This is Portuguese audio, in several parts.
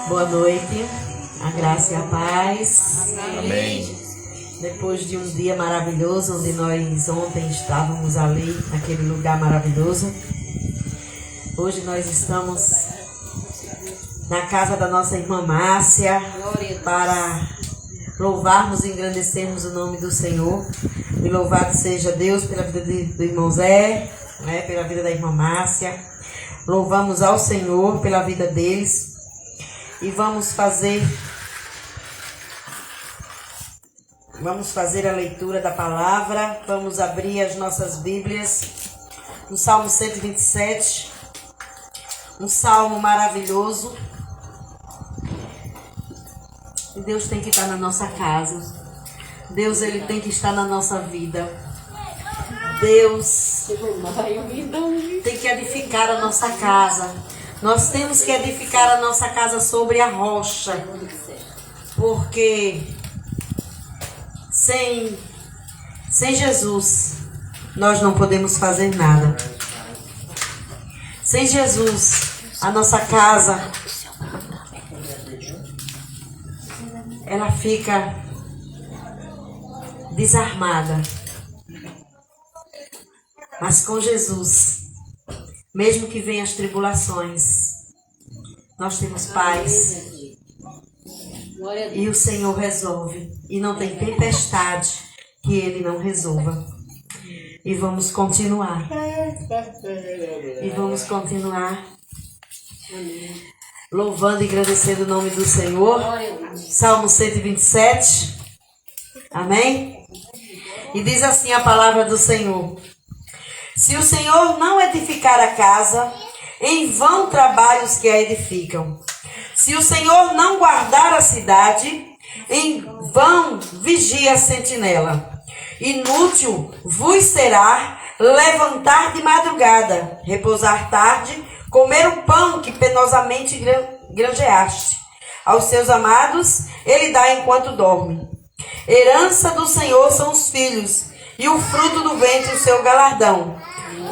Boa noite, a graça e a paz. Amém. Depois de um dia maravilhoso, onde nós ontem estávamos ali, naquele lugar maravilhoso, hoje nós estamos na casa da nossa irmã Márcia para louvarmos e engrandecermos o nome do Senhor. E louvado seja Deus pela vida do irmão Zé, pela vida da irmã Márcia. Louvamos ao Senhor pela vida deles. E vamos fazer a leitura da palavra. Vamos abrir as nossas Bíblias no Salmo 127, um salmo maravilhoso. E Deus tem que estar na nossa casa. Deus, Ele tem que estar na nossa vida. Deus tem que edificar a nossa casa. Nós temos que edificar a nossa casa sobre a rocha. Porque sem Jesus nós não podemos fazer nada. Sem Jesus, a nossa casa ela fica desarmada. Mas com Jesus, mesmo que venham as tribulações, nós temos paz. E o Senhor resolve. E não tem tempestade que Ele não resolva. E vamos continuar. Louvando e agradecendo o nome do Senhor. Salmo 127. Amém? E diz assim a palavra do Senhor: se o Senhor não edificar a casa, em vão trabalham os que a edificam. Se o Senhor não guardar a cidade, em vão vigia a sentinela. Inútil vos será levantar de madrugada, repousar tarde, comer o pão que penosamente granjeaste. Aos seus amados ele dá enquanto dorme. Herança do Senhor são os filhos, e o fruto do ventre o seu galardão.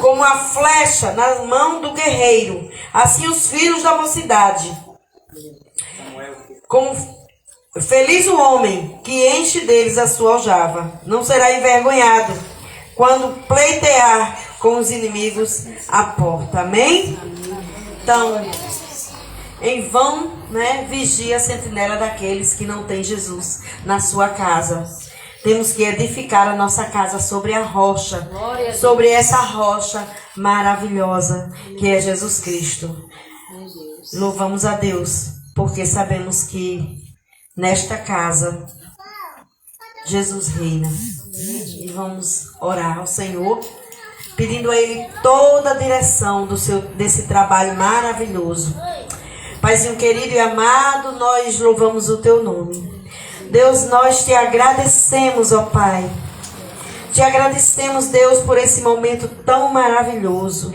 Como a flecha na mão do guerreiro, assim os filhos da mocidade. Como feliz o homem que enche deles a sua aljava. Não será envergonhado quando pleitear com os inimigos à porta. Amém? Então, em vão, vigia a sentinela daqueles que não têm Jesus na sua casa. Temos que edificar a nossa casa sobre a rocha, sobre essa rocha maravilhosa que é Jesus Cristo. Louvamos a Deus, porque sabemos que nesta casa Jesus reina. E vamos orar ao Senhor, pedindo a Ele toda a direção desse trabalho maravilhoso. Paizinho querido e amado, nós louvamos o Teu nome. Deus, nós te agradecemos, ó Pai. Te agradecemos, Deus, por esse momento tão maravilhoso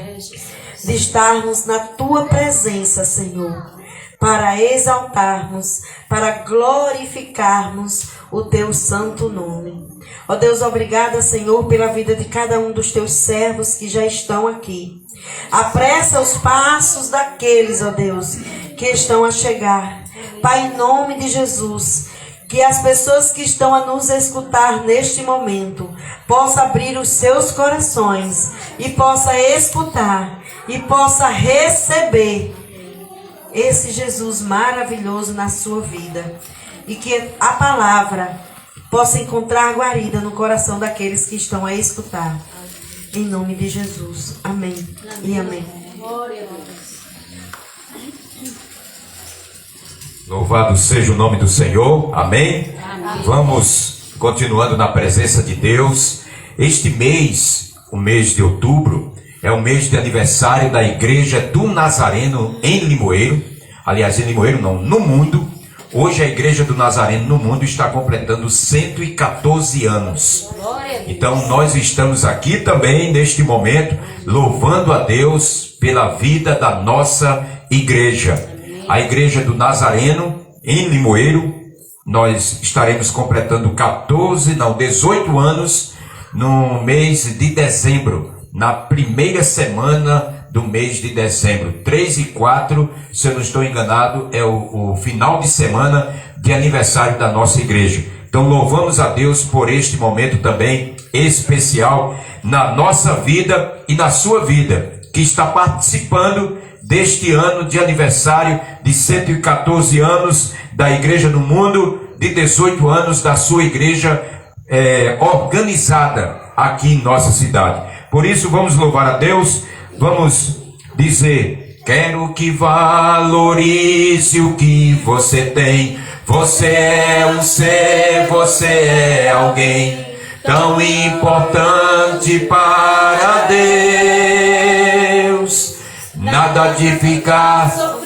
de estarmos na Tua presença, Senhor, para exaltarmos, para glorificarmos o Teu santo nome. Ó Deus, obrigada, Senhor, pela vida de cada um dos Teus servos que já estão aqui. Apressa os passos daqueles, ó Deus, que estão a chegar. Pai, em nome de Jesus, que as pessoas que estão a nos escutar neste momento possam abrir os seus corações e possam escutar e possam receber esse Jesus maravilhoso na sua vida. E que a palavra possa encontrar guarida no coração daqueles que estão a escutar. Em nome de Jesus. Amém. E amém. Louvado seja o nome do Senhor. Amém? Amém. Vamos continuando na presença de Deus. Este mês, o mês de outubro, é o mês de aniversário da Igreja do Nazareno em Limoeiro. Aliás, em Limoeiro não, no mundo. Hoje a Igreja do Nazareno no mundo está completando 114 anos. Então nós estamos aqui também neste momento louvando a Deus pela vida da nossa igreja. A Igreja do Nazareno em Limoeiro, nós estaremos completando 18 anos no mês de dezembro, na primeira semana do mês de dezembro. 3 e 4, se eu não estou enganado, é o final de semana de aniversário da nossa igreja. Então louvamos a Deus por este momento também especial na nossa vida e na sua vida, que está participando deste ano de aniversário de 114 anos da Igreja no Mundo, de 18 anos da sua igreja organizada aqui em nossa cidade. Por isso vamos louvar a Deus, vamos dizer: quero que valorize o que você tem. Você é um ser, você é alguém tão importante para Deus. Nada de ficar sofrendo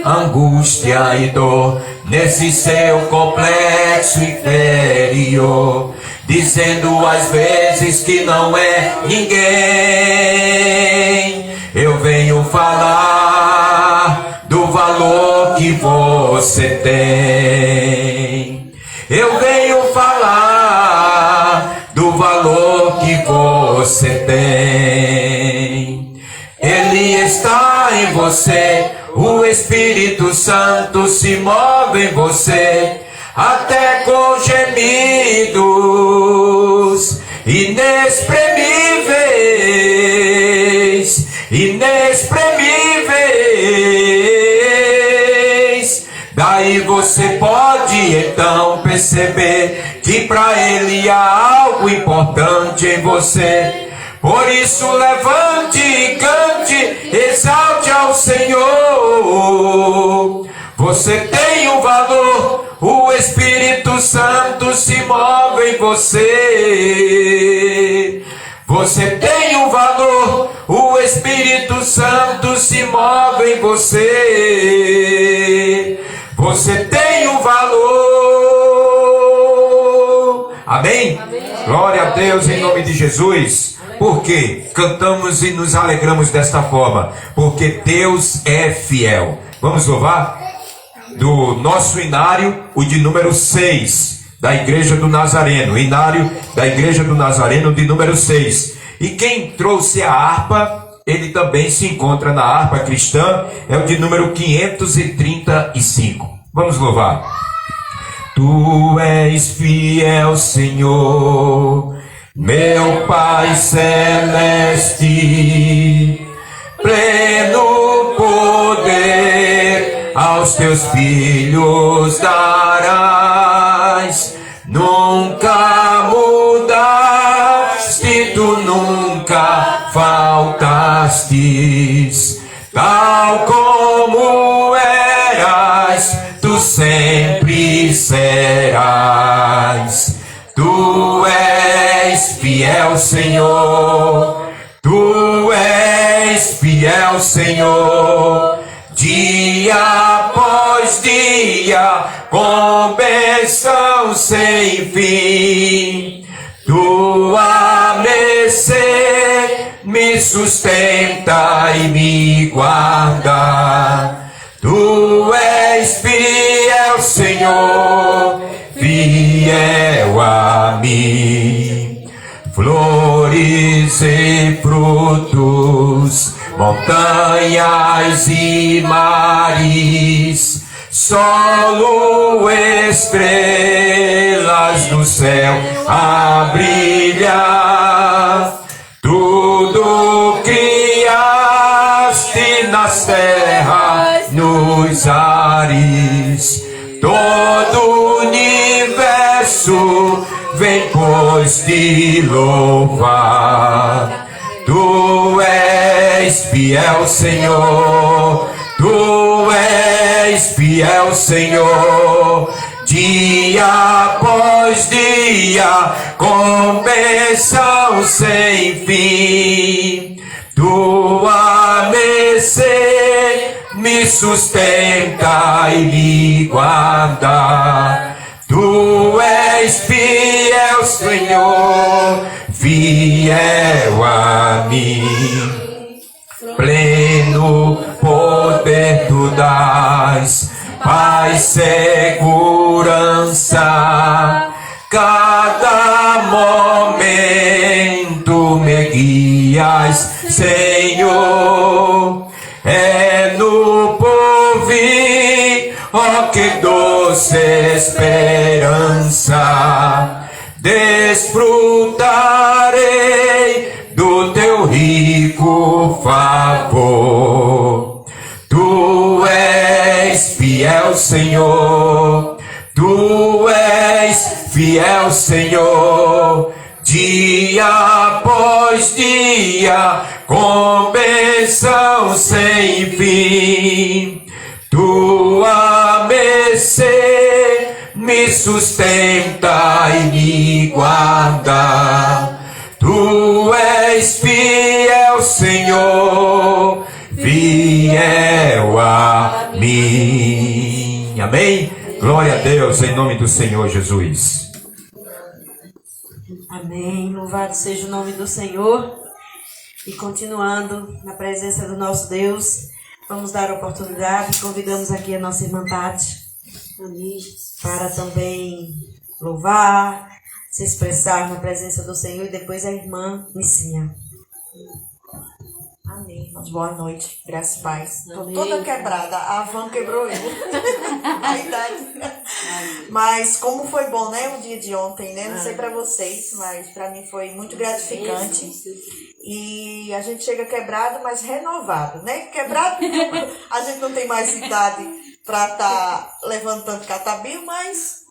angústia e dor nesse seu complexo inferior, dizendo às vezes que não é ninguém. Eu venho falar do valor que você tem. Eu venho falar do valor que você tem. Ele está em você, o Espírito Santo se move em você, até com gemidos inexprimíveis, inexprimíveis. Daí você pode então perceber que para Ele há algo importante em você. Por isso levante e cante, exalte ao Senhor. Você tem um valor, o Espírito Santo se move em você. Você tem um valor, o Espírito Santo se move em você. Você tem um valor. Amém? Amém. Glória a Deus em nome de Jesus. Por quê? Cantamos e nos alegramos desta forma, porque Deus é fiel. Vamos louvar? Do nosso inário, o de número 6, da Igreja do Nazareno. Inário da Igreja do Nazareno de número 6. E quem trouxe a harpa, ele também se encontra na harpa cristã, é o de número 535. Vamos louvar. Tu és fiel, Senhor, meu Pai celeste, pleno poder aos teus filhos darás. Nunca mudaste, tu nunca faltastes, tal como eras, tu sempre serás. Tu és fiel, Senhor, tu és fiel, Senhor, dia após dia, com bênção sem fim. Tua mercê me sustenta e me guarda. Tu és fiel, Senhor, fiel a mim. Flores e frutos, montanhas e mares, solo, estrelas do céu a brilhar. Tudo criaste nas terras, nos ares, todo o universo vem, pois, te louvar. Tu és fiel, Senhor, tu és fiel, Senhor, dia após dia, com bênção sem fim. Tua mercê me sustenta e me guarda. Tu és fiel, Senhor, fiel a mim. Pleno poder tu dás, paz, segurança. Cada momento me guia paz, Senhor. É no porvir, ó que doce esperança, desfrutarei do teu rico favor. Tu és fiel, Senhor, tu és fiel, Senhor, dia após dia, com bênção sem fim. Tua mercê me sustenta e me guarda. Tu és fiel, Senhor, fiel a mim. Amém? Glória a Deus, em nome do Senhor Jesus. Amém. Louvado seja o nome do Senhor. E continuando na presença do nosso Deus, vamos dar a oportunidade. Convidamos aqui a nossa irmã Tati para também louvar, se expressar na presença do Senhor, e depois a irmã Nicinha. Amém, irmãos. Boa noite. Graças e paz. Estou toda quebrada. A van quebrou eu. A idade. Mas como foi bom, né? O dia de ontem, né? Não sei para vocês, mas para mim foi muito gratificante. E a gente chega quebrado, mas renovado, né? Quebrado, a gente não tem mais idade para estar levantando catabinho, mas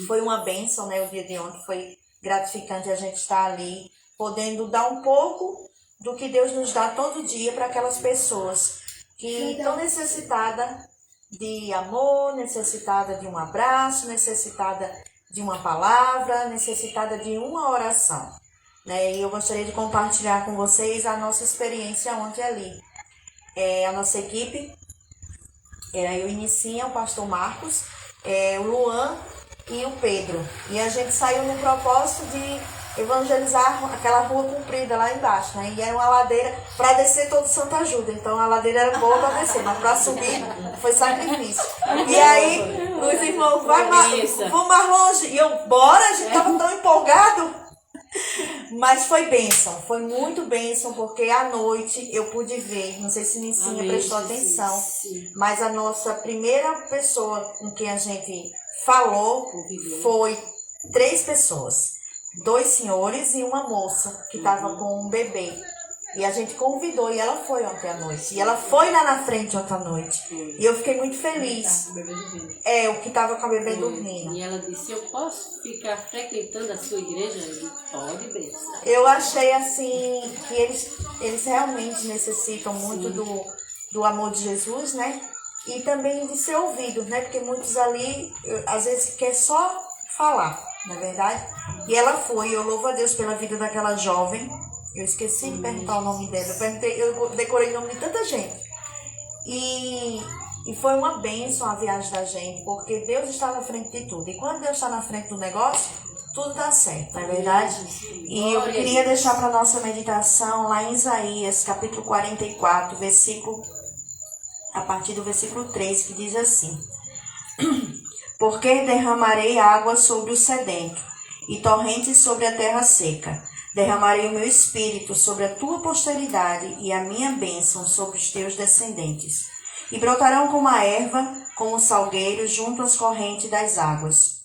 foi uma bênção, né? O dia de ontem foi gratificante a gente estar ali, podendo dar um pouco do que Deus nos dá todo dia para aquelas pessoas que estão necessitadas de amor, necessitada de um abraço, necessitada de uma palavra, necessitada de uma oração, né? E eu gostaria de compartilhar com vocês a nossa experiência ontem ali. A nossa equipe, era eu e Nicinha, o pastor Marcos, o Luan e o Pedro. E a gente saiu no propósito de evangelizar aquela rua comprida lá embaixo, né? E era uma ladeira para descer todo Santa Ajuda. Então a ladeira era boa para descer, mas para subir foi sacrifício. E aí os irmãos, vamos mais longe. E eu, bora, a gente tava tão empolgado. Mas foi bênção, foi muito bênção, porque à noite eu pude ver, não sei se Nicinha prestou atenção, mas a nossa primeira pessoa com quem a gente falou foi 3 pessoas. 2 senhores e uma moça que estava com um bebê. E a gente convidou, e ela foi ontem à noite. E ela foi lá na frente ontem à noite. E eu fiquei muito feliz. O que estava com a bebê dormindo. E ela disse, eu posso ficar frequentando a sua igreja? Eu disse, pode, besta. Eu achei assim, que eles realmente necessitam muito do amor de Jesus, né? E também de ser ouvido, né? Porque muitos ali, às vezes, quer só falar, na verdade. E ela foi, eu louvo a Deus pela vida daquela jovem. Eu esqueci de perguntar o nome dela. Eu decorei o nome de tanta gente. E foi uma bênção a viagem da gente, porque Deus está na frente de tudo. E quando Deus está na frente do negócio, tudo dá certo, não é verdade? E eu queria deixar para nossa meditação lá em Isaías, capítulo 44, a partir do versículo 3, que diz assim: Porque derramarei água sobre o sedento, e torrentes sobre a terra seca. Derramarei o meu espírito sobre a tua posteridade e a minha bênção sobre os teus descendentes. E brotarão como a erva, como o salgueiro, junto às correntes das águas.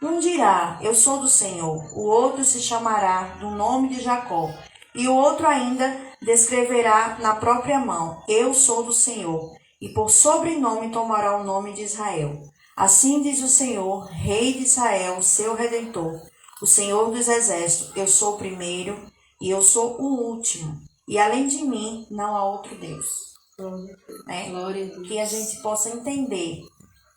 Um dirá, eu sou do Senhor. O outro se chamará do nome de Jacó. E o outro ainda descreverá na própria mão, eu sou do Senhor. E por sobrenome tomará o nome de Israel. Assim diz o Senhor, Rei de Israel, seu Redentor. O Senhor dos Exércitos, eu sou o primeiro e eu sou o último. E além de mim, não há outro Deus. Né? Que a gente possa entender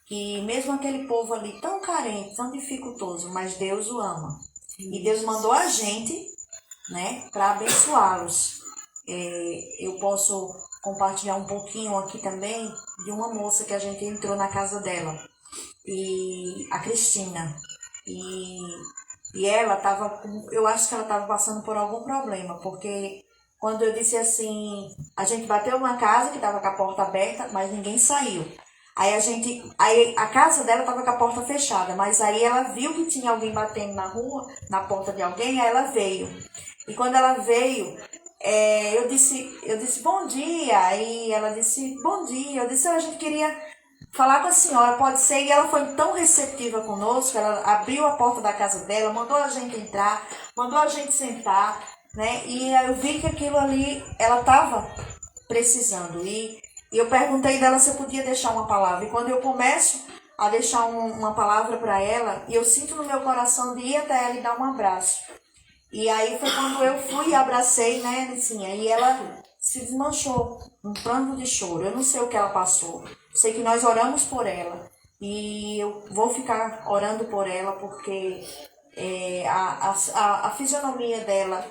que mesmo aquele povo ali tão carente, tão dificultoso, mas Deus o ama. E Deus mandou a gente, né, para abençoá-los. Eu posso compartilhar um pouquinho aqui também de uma moça que a gente entrou na casa dela. E a Cristina. E ela estava, eu acho que ela estava passando por algum problema, porque quando eu disse assim, a gente bateu numa casa que estava com a porta aberta, mas ninguém saiu. Aí a casa dela estava com a porta fechada, mas aí ela viu que tinha alguém batendo na rua, na porta de alguém, aí ela veio. E quando ela veio, eu disse bom dia, aí ela disse bom dia, eu disse a gente queria falar com a senhora, pode ser? E ela foi tão receptiva conosco, ela abriu a porta da casa dela, mandou a gente entrar, mandou a gente sentar, né? E eu vi que aquilo ali, ela estava precisando. E eu perguntei dela se eu podia deixar uma palavra. E quando eu começo a deixar uma palavra para ela, e eu sinto no meu coração de ir até ela e dar um abraço. E aí foi quando eu fui e abracei, né, Nicinha? E ela se desmanchou, um pranto de choro. Eu não sei o que ela passou. Sei que nós oramos por ela. E eu vou ficar orando por ela porque a fisionomia dela,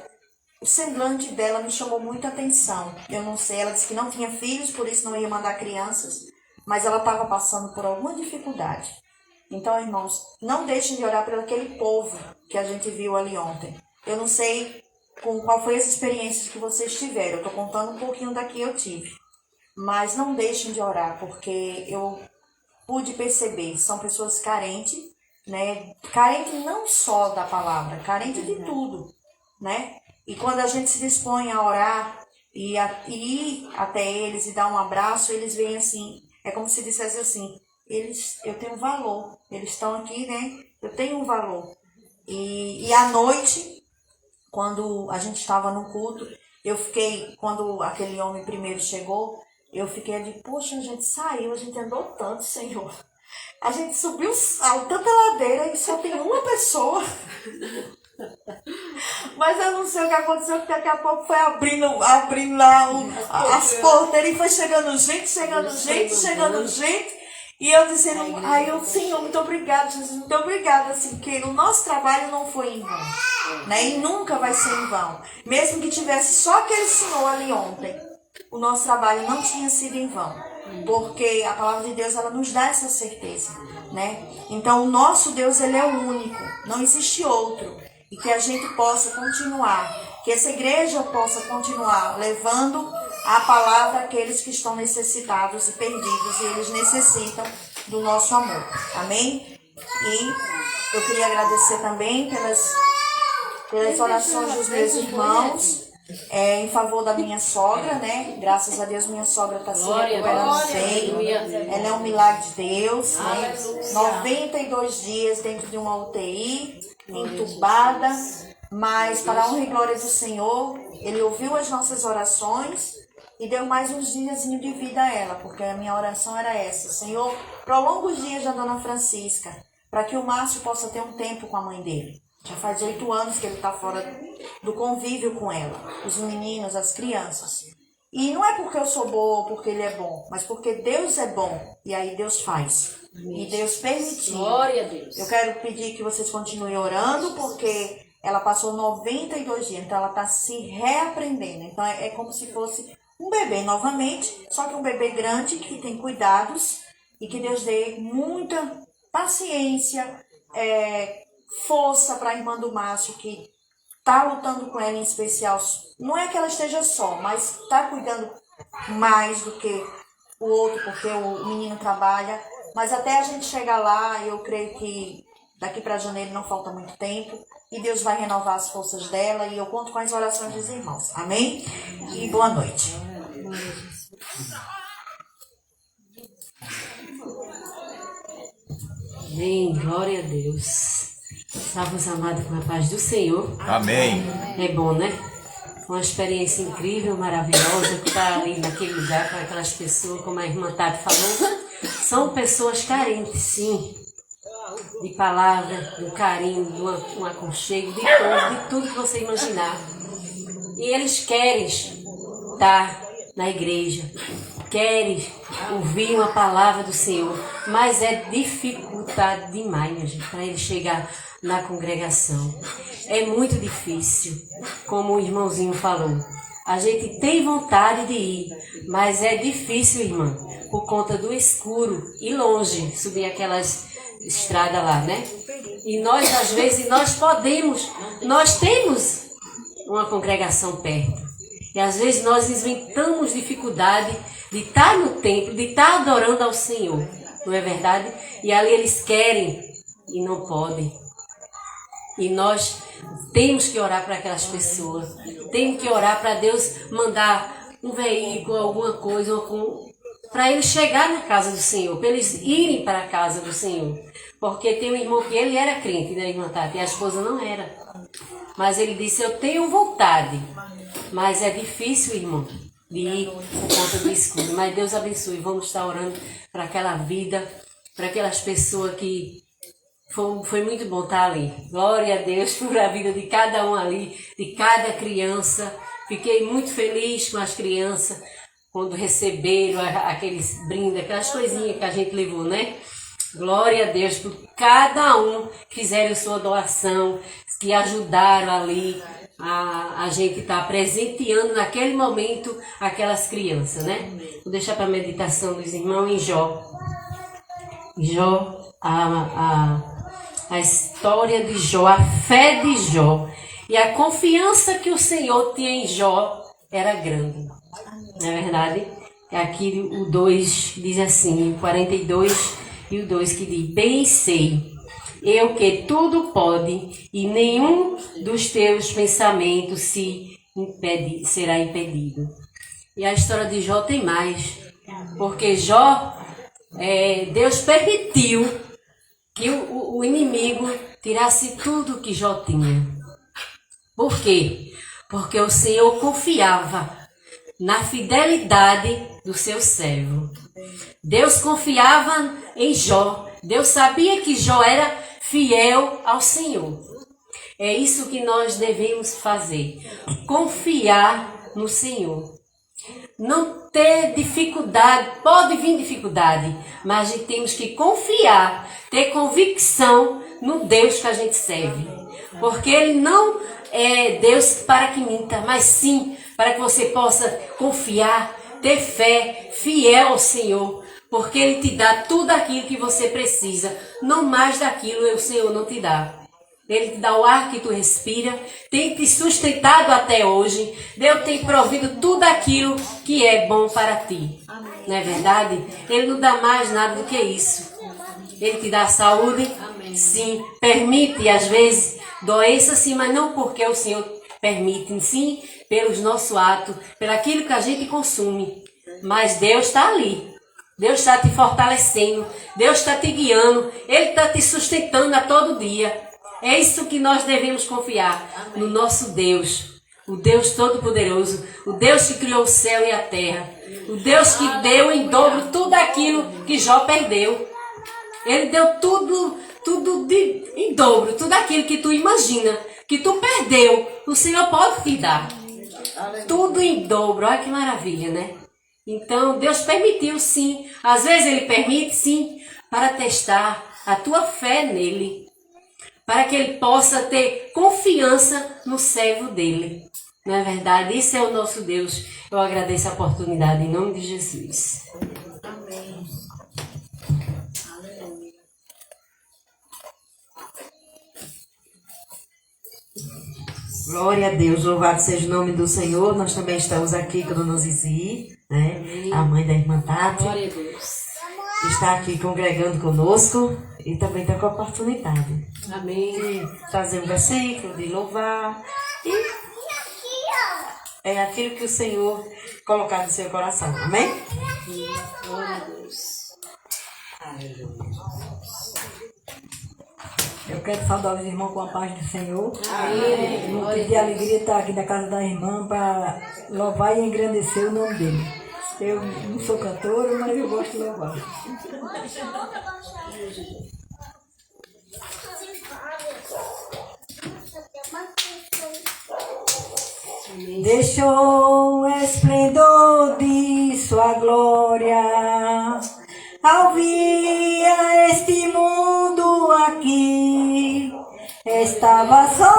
o semblante dela me chamou muita atenção. Eu não sei, ela disse que não tinha filhos, por isso não ia mandar crianças, mas ela estava passando por alguma dificuldade. Então, irmãos, não deixem de orar por aquele povo que a gente viu ali ontem. Eu não sei qual foi as experiências que vocês tiveram, eu estou contando um pouquinho da que eu tive. Mas não deixem de orar, porque eu pude perceber, são pessoas carentes, né? Carentes não só da palavra, carentes de tudo, né? E quando a gente se dispõe a orar e ir até eles e dar um abraço, eles veem assim, é como se dissesse assim, eu tenho valor, eles estão aqui, né? Eu tenho um valor. E à noite, quando a gente estava no culto, eu fiquei, quando aquele homem primeiro chegou, eu fiquei ali, poxa, a gente saiu, a gente andou tanto, Senhor. A gente subiu tanta ladeira e só tem uma pessoa. Mas eu não sei o que aconteceu, porque daqui a pouco foi abrindo lá as porteiras e foi chegando gente. E eu dizendo, Senhor, muito obrigado, Jesus, muito obrigada, assim, que o nosso trabalho não foi em vão, né? E nunca vai ser em vão. Mesmo que tivesse só aquele senhor ali ontem, o nosso trabalho não tinha sido em vão. Porque a palavra de Deus, ela nos dá essa certeza, né? Então, o nosso Deus, ele é o único, não existe outro. E que a gente possa continuar, que essa igreja possa continuar levando a palavra àqueles que estão necessitados e perdidos, e eles necessitam do nosso amor. Amém? E eu queria agradecer também pelas orações dos meus irmãos, em favor da minha sogra, né? Graças a Deus, minha sogra está se recuperando bem. Ela é um milagre de Deus, né? 92 dias dentro de uma UTI, entubada, mas para a honra e glória do Senhor, Ele ouviu as nossas orações e deu mais uns diazinhos de vida a ela, porque a minha oração era essa: Senhor, prolonga os dias da Dona Francisca, para que o Márcio possa ter um tempo com a mãe dele. Já faz 8 anos que ele está fora do convívio com ela, os meninos, as crianças. E não é porque eu sou boa ou porque ele é bom, mas porque Deus é bom, e aí Deus faz. E Deus permitiu. Glória a Deus. Eu quero pedir que vocês continuem orando, porque ela passou 92 dias, então ela está se reaprendendo. Então é como se fosse um bebê novamente, só que um bebê grande que tem cuidados, e que Deus dê muita paciência, força para a irmã do Márcio, que está lutando com ela em especial. Não é que ela esteja só, mas está cuidando mais do que o outro, porque o menino trabalha. Mas até a gente chegar lá, eu creio que daqui para janeiro não falta muito tempo, e Deus vai renovar as forças dela, e eu conto com as orações dos irmãos. Amém? E boa noite. Amém, glória a Deus. Salve os amados com a paz do Senhor. Amém. É bom, né? Uma experiência incrível, maravilhosa, que está ali naquele lugar com aquelas pessoas, como a irmã Tati falou. São pessoas carentes, sim, de palavra, de um carinho, de um aconchego, de tudo que você imaginar. E eles querem estar na igreja, querem ouvir uma palavra do Senhor, mas é dificuldade demais, minha gente, para eles chegar na congregação. É muito difícil, como o irmãozinho falou. A gente tem vontade de ir, mas é difícil, irmã, por conta do escuro e longe, subir aquelas estradas lá, né? E nós, às vezes, nós temos uma congregação perto. E às vezes nós inventamos dificuldade de estar no templo, de estar adorando ao Senhor, não é verdade? E ali eles querem e não podem. E nós, Temos que orar para aquelas pessoas. Temos que orar para Deus mandar um veículo, alguma coisa, para eles chegar na casa do Senhor, para eles irem para a casa do Senhor. Porque tem um irmão que ele era crente, né, irmã Tati? E a esposa não era. Mas ele disse, eu tenho vontade, mas é difícil, irmão, de ir por conta do escuro. Mas Deus abençoe. Vamos estar orando para aquela vida, para aquelas pessoas que foi muito bom estar ali. Glória a Deus por a vida de cada um ali, de cada criança. Fiquei muito feliz com as crianças quando receberam aqueles brindes, aquelas coisinhas que a gente levou, né? Glória a Deus por cada um que fizeram sua doação, que ajudaram ali a gente estar presenteando naquele momento aquelas crianças, né? Vou deixar para a meditação dos irmãos em Jó. Jó, a história de Jó, a fé de Jó e a confiança que o Senhor tinha em Jó era grande. Não é verdade? Aqui o 2 diz assim, 42 e o 2 que diz, bem sei, eu que tudo pode e nenhum dos teus pensamentos será impedido. E a história de Jó tem mais, porque Jó, Deus permitiu que o inimigo tirasse tudo que Jó tinha. Por quê? Porque o Senhor confiava na fidelidade do seu servo. Deus confiava em Jó. Deus sabia que Jó era fiel ao Senhor. É isso que nós devemos fazer. Confiar no Senhor. Não ter dificuldade, pode vir dificuldade, mas a gente temos que confiar, ter convicção no Deus que a gente serve. Porque Ele não é Deus para que minta, mas sim para que você possa confiar, ter fé, fiel ao Senhor. Porque Ele te dá tudo aquilo que você precisa, não mais daquilo o Senhor não te dá. Ele te dá o ar que tu respira, tem te sustentado até hoje. Deus tem provido tudo aquilo que é bom para ti. Amém. Não é verdade? Ele não dá mais nada do que isso. Ele te dá saúde, amém. Sim. Permite, às vezes, doença, sim, mas não porque o Senhor permite, sim, pelos nossos atos, pelo aquilo que a gente consome. Mas Deus está ali. Deus está te fortalecendo. Deus está te guiando. Ele está te sustentando a todo dia. É isso que nós devemos confiar. Amém. No nosso Deus, o Deus Todo-Poderoso, o Deus que criou o céu e a terra, o Deus que deu em dobro tudo aquilo que Jó perdeu. Ele deu tudo em dobro, tudo aquilo que tu imagina, que tu perdeu, o Senhor pode te dar. Tudo em dobro, olha que maravilha, né? Então, Deus permitiu sim, às vezes Ele permite sim, para testar a tua fé nele. Para que ele possa ter confiança no servo dele. Não é verdade? Isso é o nosso Deus. Eu agradeço a oportunidade em nome de Jesus. Amém. Aleluia. Glória a Deus, louvado seja o nome do Senhor. Nós também estamos aqui com a dona Zizi, né? A mãe da irmã Tati. Glória a Deus. Está aqui congregando conosco e também está com a oportunidade. Amém. De trazer um versículo, de louvar. E é aquilo que o Senhor colocar no seu coração. Amém? Glória a Deus. Aleluia. Eu quero saudar os irmãos com a paz do Senhor. Amém. Eu pedir a alegria de estar aqui na casa da irmã para louvar e engrandecer o nome dele. Eu não sou cantora, mas eu gosto de louvar. Deixou o esplendor de sua glória ao vir a este mundo aqui. Estava só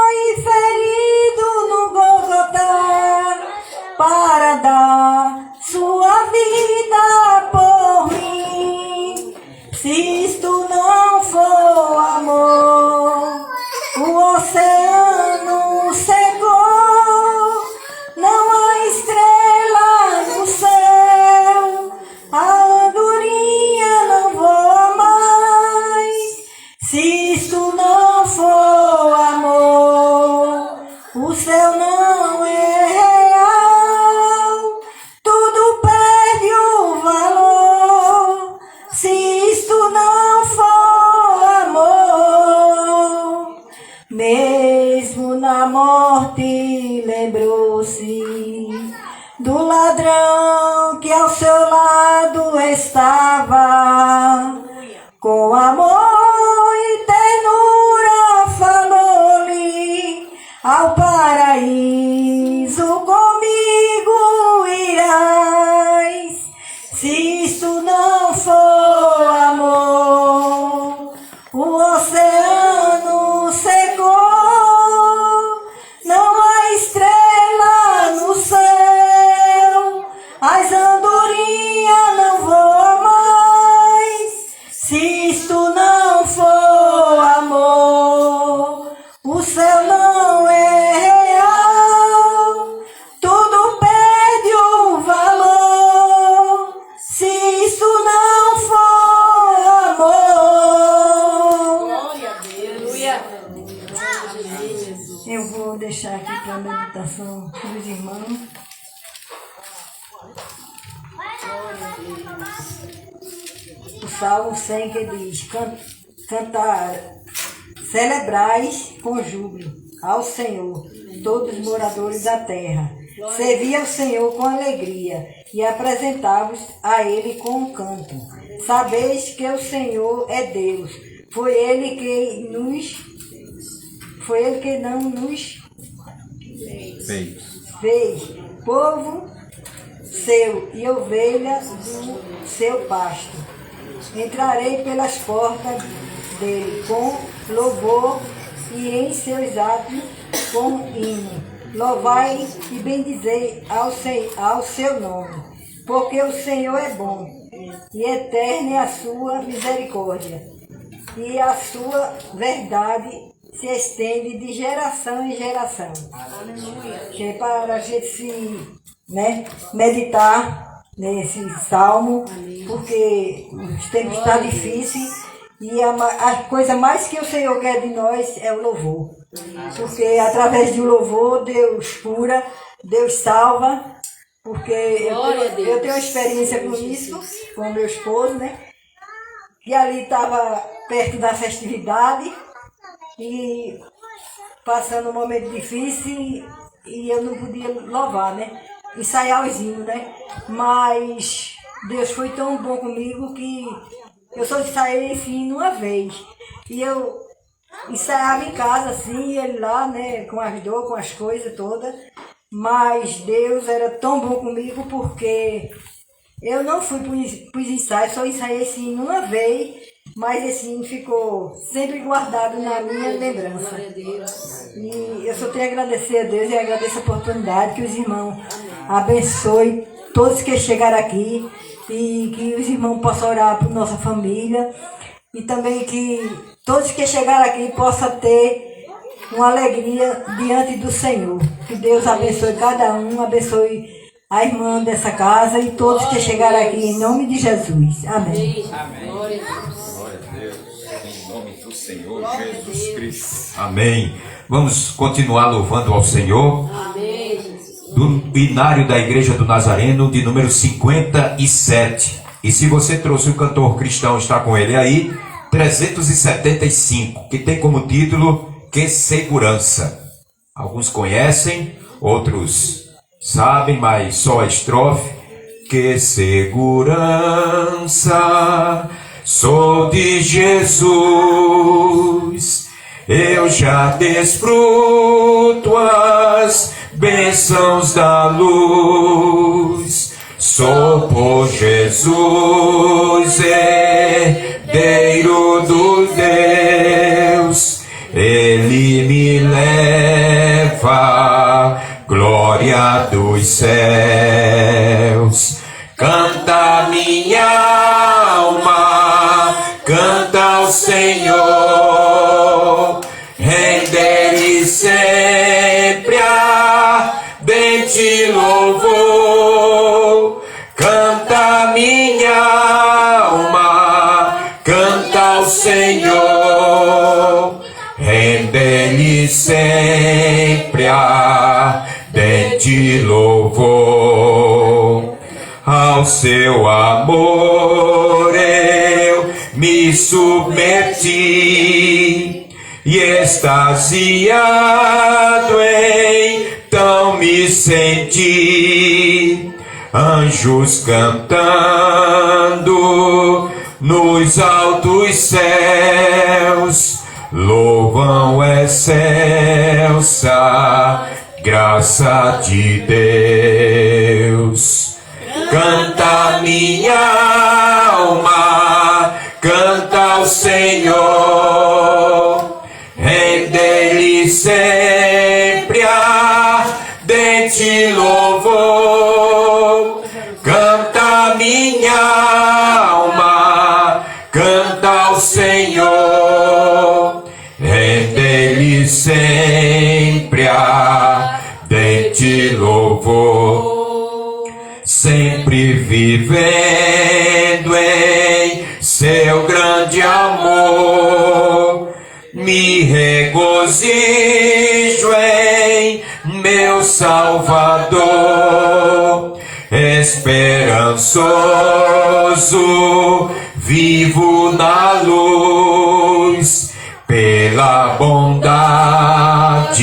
e ferido no Golgotá para dar sua vida por mim. Se isto não for amor, o oceano secou, não há estrela no céu, a andorinha não voa mais. Se isto não for amor, isto não for amor, mesmo na morte lembrou-se do ladrão que ao seu lado estava, com amor e ternura falou-lhe, ao paraíso comigo irás. Se isto não for amor, o oceano secou, não há estrela no céu, as andorinhas não voam mais. Se isto não for amor, o céu não é real, tudo perde o valor. Se isto não for amor. Eu vou deixar aqui para a meditação dos irmãos. O Salmo 100 que diz: cantar, celebrais com júbilo ao Senhor, todos os moradores da terra. Servi ao Senhor com alegria e apresentavos a Ele com um canto. Sabeis que o Senhor é Deus. Foi Ele que não nos fez povo seu e ovelha do seu pasto. Entrarei pelas portas dele com louvor e em seus atos com hino. Louvai e bendizei ao seu nome, porque o Senhor é bom e eterna é a sua misericórdia, e a sua verdade se estende de geração em geração. Que é para a gente meditar nesse salmo, porque os tempos estão difíceis e a coisa mais que o Senhor quer de nós é o louvor. Porque através do louvor Deus cura, Deus salva, porque eu tenho experiência com isso, com o meu esposo, né? Que ali estava perto da festividade e passando um momento difícil e eu não podia louvar, né? Ensaiar os hinos, né? Mas Deus foi tão bom comigo que eu só ensaiei esse hino uma vez. E eu ensaiava em casa, assim, ele lá, né? Com as dores, com as coisas todas. Mas Deus era tão bom comigo porque eu não fui para os ensaios, só ensaiei esse hino uma vez. Mas esse hino ficou sempre guardado na minha lembrança. E eu só tenho a agradecer a Deus e agradeço a oportunidade que os irmãos abençoem todos que chegaram aqui e que os irmãos possam orar por nossa família e também que todos que chegaram aqui possam ter uma alegria diante do Senhor. Que Deus abençoe cada um, abençoe a irmã dessa casa e todos que chegaram aqui em nome de Jesus. Amém. Amém. Em nome do Senhor Jesus Cristo. Amém. Vamos continuar louvando ao Senhor. Amém. Do Inário da Igreja do Nazareno, de número 57. E se você trouxe o cantor cristão, está com ele aí, 375, que tem como título Que Segurança. Alguns conhecem, outros sabem, mas só a estrofe. Que segurança sou de Jesus, eu já desfruto as bênçãos da luz. Sou por Jesus, herdeiro do Deus, Ele me leva à glória dos céus. Canta minha alma, canta ao Senhor, rende-lhe sempre ardente louvor. Canta minha alma, canta ao Senhor, rende-lhe sempre ardente louvor. Ao seu amor eu me submeti e extasiado então me senti. Anjos cantando nos altos céus, louvam excelsa graça de Deus. Canta minha alma, canta ao Senhor, rende-lhe sempre ardente louvor. Canta minha alma, canta ao Senhor, rende-lhe sempre ardente louvor. Sempre vivendo em seu grande amor, me regozijo em meu Salvador. Esperançoso, vivo na luz, pela bondade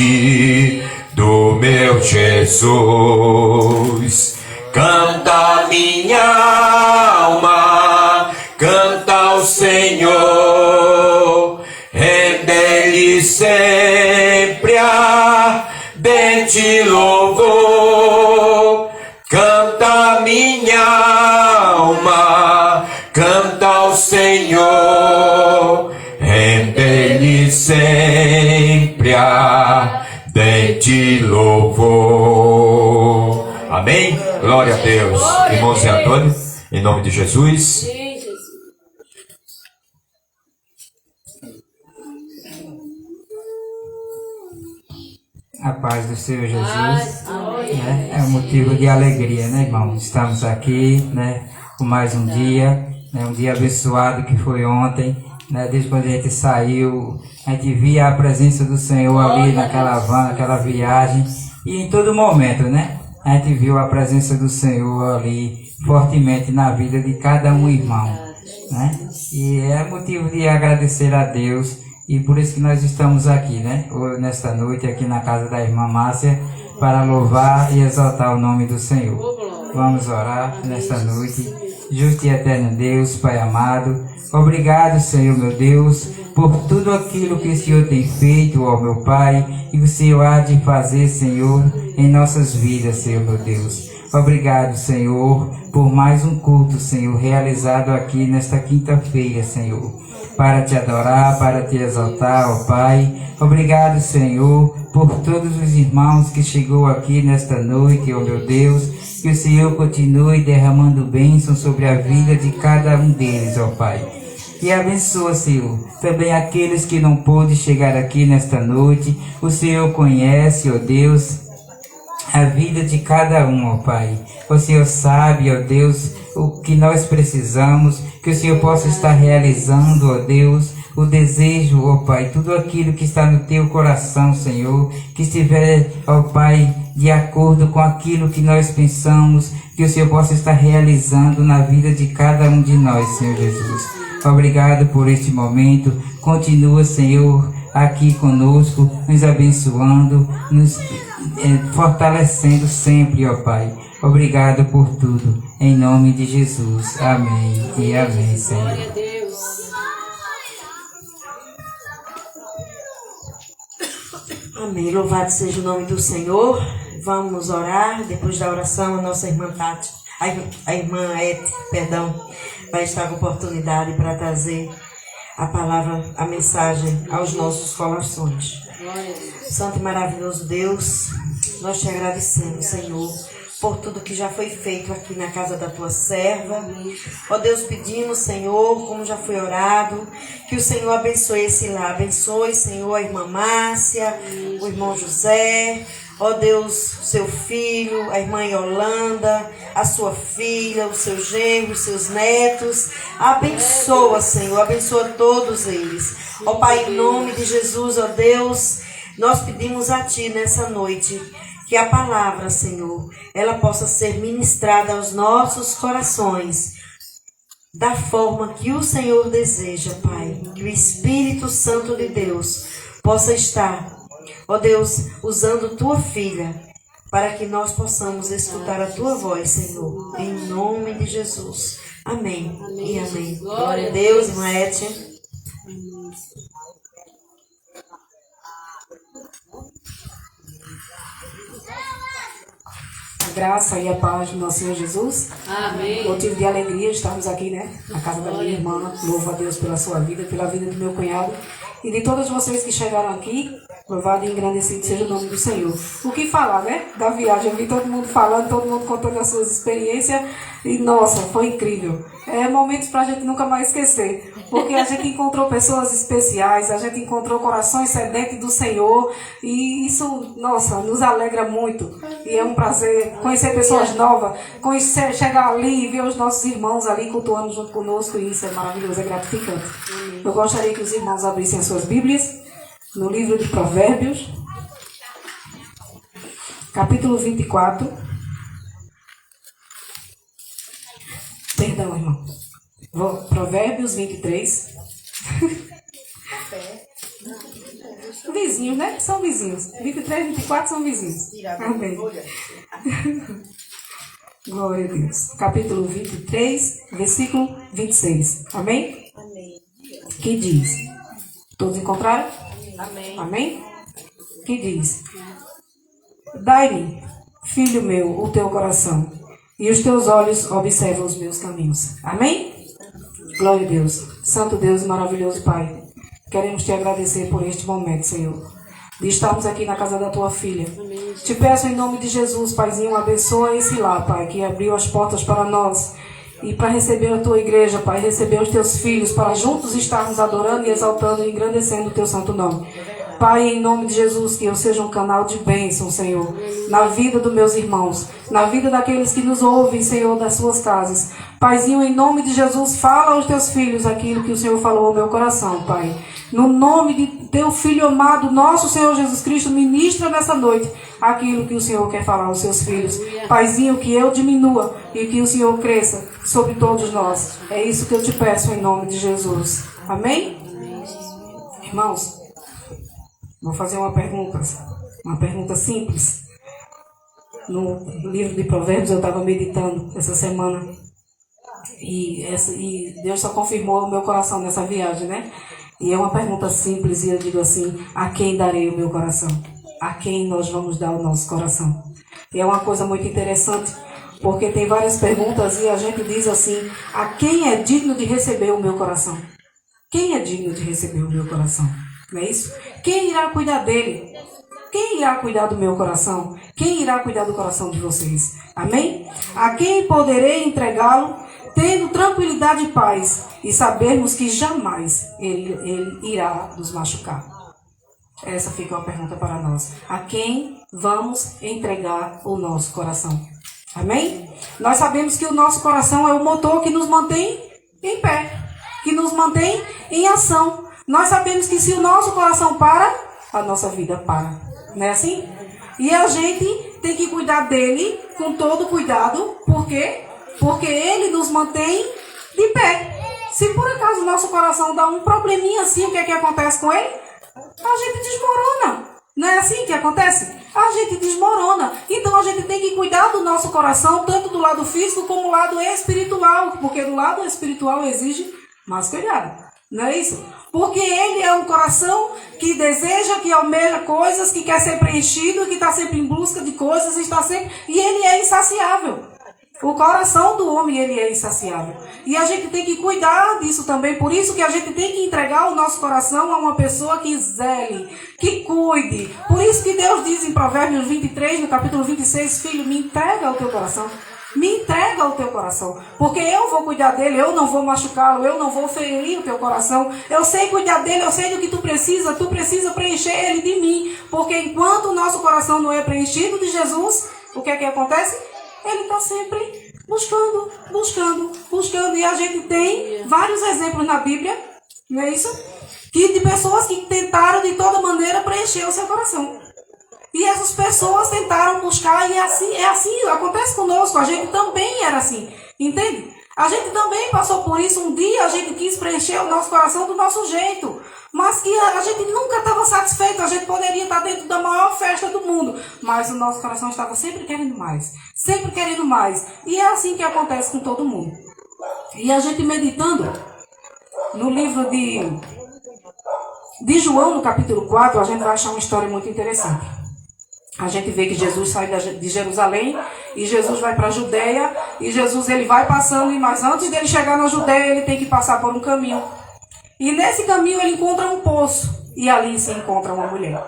do meu Jesus. Canta minha alma, canta ao Senhor, rende-lhe sempre ardente louvor. Canta minha alma, canta ao Senhor, rende-lhe sempre ardente louvor. Amém? Glória a Deus. Irmão Zé Antônio, em nome de Jesus. A paz do Senhor Jesus, né? É um motivo de alegria, né, irmão? Estamos aqui, né, com mais um dia, né, um dia abençoado que foi ontem, né? Desde quando a gente saiu, a gente via a presença do Senhor ali naquela van, naquela viagem, e em todo momento, né? A gente viu a presença do Senhor ali fortemente na vida de cada um irmão, né? E é motivo de agradecer a Deus, e por isso que nós estamos aqui, né? Nesta noite aqui na casa da irmã Márcia, para louvar e exaltar o nome do Senhor. Vamos orar nesta noite. Justo e eterno Deus, Pai amado, obrigado, Senhor meu Deus, por tudo aquilo que o Senhor tem feito, ó meu Pai, e o Senhor há de fazer, Senhor, em nossas vidas, Senhor meu Deus. Obrigado, Senhor, por mais um culto, Senhor, realizado aqui nesta quinta-feira, Senhor, para te adorar, para te exaltar, ó Pai. Obrigado, Senhor, por todos os irmãos que chegou aqui nesta noite, ó meu Deus. Que o Senhor continue derramando bênção sobre a vida de cada um deles, ó Pai. E abençoa, Senhor, também aqueles que não pôde chegar aqui nesta noite. O Senhor conhece, ó Deus, a vida de cada um, ó Pai. O Senhor sabe, ó Deus, o que nós precisamos, que o Senhor possa estar realizando, ó Deus, o desejo, ó Pai, tudo aquilo que está no teu coração, Senhor, que estiver, ó Pai, de acordo com aquilo que nós pensamos, que o Senhor possa estar realizando na vida de cada um de nós, Senhor Jesus. Obrigado por este momento. Continua, Senhor, aqui conosco, nos abençoando, nos fortalecendo sempre, ó Pai. Obrigado por tudo, em nome de Jesus. Amém e amém, Senhor. Glória a Deus. Amém. Louvado seja o nome do Senhor. Vamos orar. Depois da oração, a nossa irmã Tati, a irmã Ete, vai estar com oportunidade para trazer a palavra, a mensagem aos nossos corações. Santo e maravilhoso Deus, nós te agradecemos, Senhor, por tudo que já foi feito aqui na casa da tua serva. Ó Deus, pedimos, Senhor, como já foi orado, que o Senhor abençoe esse lar. Abençoe, Senhor, a irmã Márcia, o irmão José. Ó Deus, o seu filho, a irmã Yolanda, a sua filha, o seu genro, os seus netos. Abençoa, Senhor, abençoa todos eles. Ó Pai, em nome de Jesus, ó Deus, nós pedimos a Ti nessa noite que a palavra, Senhor, ela possa ser ministrada aos nossos corações. da forma que o Senhor deseja, Pai. Que o Espírito Santo de Deus possa estar, ó Deus, usando tua filha, para que nós possamos escutar a tua voz, Senhor, em nome de Jesus. Amém, e amém. Glória a Deus, irmã Etia. A graça e a paz do nosso Senhor Jesus. Amém. Motivo de alegria estarmos aqui, né? Na casa da minha irmã. Louvo a Deus pela sua vida, pela vida do meu cunhado e de todos vocês que chegaram aqui. Louvado e engrandecido seja o nome do Senhor. O que falar, né? Da viagem. Eu vi todo mundo falando, todo mundo contando as suas experiências. E, nossa, foi incrível. É momentos para a gente nunca mais esquecer. Porque a gente encontrou pessoas especiais, a gente encontrou corações sedentos do Senhor. E isso, nossa, nos alegra muito. E é um prazer conhecer pessoas novas, conhecer, chegar ali e ver os nossos irmãos ali cultuando junto conosco. E isso é maravilhoso, é gratificante. Eu gostaria que os irmãos abrissem as suas Bíblias no livro de Provérbios, capítulo 24. Perdão, irmão. Provérbios 23. Vizinhos, né? São vizinhos. 23 e 24 são vizinhos. Amém. Glória a Deus. Capítulo 23, versículo 26. Amém? Que diz? Todos encontraram? Amém. Amém? Que diz: Dai-me, filho meu, o teu coração, e os teus olhos observam os meus caminhos. Amém? Glória a Deus. Santo Deus e maravilhoso Pai, queremos te agradecer por este momento, Senhor, de estarmos aqui na casa da tua filha. Te peço em nome de Jesus, Paizinho, abençoa esse lar, Pai, que abriu as portas para nós e para receber a tua igreja, Pai, receber os teus filhos, para juntos estarmos adorando e exaltando e engrandecendo o teu santo nome. Pai, em nome de Jesus, que eu seja um canal de bênção, Senhor, na vida dos meus irmãos, na vida daqueles que nos ouvem, Senhor, das suas casas. Paizinho, em nome de Jesus, fala aos teus filhos aquilo que o Senhor falou ao meu coração, Pai. No nome de teu Filho amado, nosso Senhor Jesus Cristo, ministra nessa noite aquilo que o Senhor quer falar aos seus filhos. Paizinho, que eu diminua e que o Senhor cresça sobre todos nós. É isso que eu te peço em nome de Jesus. Amém? Irmãos, vou fazer uma pergunta simples. No livro de Provérbios eu estava meditando essa semana e Deus só confirmou o meu coração nessa viagem, né? E é uma pergunta simples e eu digo assim: a quem darei o meu coração? A quem nós vamos dar o nosso coração? E é uma coisa muito interessante, porque tem várias perguntas e a gente diz assim: a quem é digno de receber o meu coração? Quem é digno de receber o meu coração? Não é isso? Quem irá cuidar dele? Quem irá cuidar do meu coração? Quem irá cuidar do coração de vocês? Amém? A quem poderei entregá-lo, tendo tranquilidade e paz, e sabermos que jamais ele irá nos machucar? Essa fica uma pergunta para nós. A quem vamos entregar o nosso coração? Amém? Nós sabemos que o nosso coração é o motor que nos mantém em pé, que nos mantém em ação. Nós sabemos que se o nosso coração para, a nossa vida para. Não é assim? E a gente tem que cuidar dele com todo cuidado. Por quê? Porque ele nos mantém de pé. Se por acaso o nosso coração dá um probleminha assim, o que é que acontece com ele? A gente desmorona. Não é assim que acontece? A gente desmorona. Então a gente tem que cuidar do nosso coração, tanto do lado físico como do lado espiritual. Porque do lado espiritual exige mais cuidado. Não é isso? Porque ele é um coração que deseja, que almeja coisas, que quer ser preenchido, que está sempre em busca de coisas, e ele é insaciável. O coração do homem, ele é insaciável. E a gente tem que cuidar disso também. Por isso que a gente tem que entregar o nosso coração a uma pessoa que zele, que cuide. Por isso que Deus diz em Provérbios 23, no capítulo 26, filho, me entrega o teu coração. Me entrega o teu coração, porque eu vou cuidar dele, eu não vou machucá-lo, eu não vou ferir o teu coração. Eu sei cuidar dele, eu sei do que tu precisa preencher ele de mim. Porque enquanto o nosso coração não é preenchido de Jesus, o que é que acontece? Ele está sempre buscando. E a gente tem vários exemplos na Bíblia, não é isso? Que de pessoas que tentaram de toda maneira preencher o seu coração. E essas pessoas tentaram buscar, e é assim, acontece conosco, a gente também era assim, entende? A gente também passou por isso. Um dia a gente quis preencher o nosso coração do nosso jeito. Mas que a gente nunca estava satisfeito. A gente poderia estar dentro da maior festa do mundo. Mas o nosso coração estava sempre querendo mais. Sempre querendo mais. E é assim que acontece com todo mundo. E a gente meditando no livro de João, no capítulo 4, a gente vai achar uma história muito interessante. A gente vê que Jesus sai de Jerusalém e Jesus vai para a Judeia. E Jesus ele vai passando, mas antes dele chegar na Judeia, ele tem que passar por um caminho. E nesse caminho ele encontra um poço. E ali se encontra uma mulher.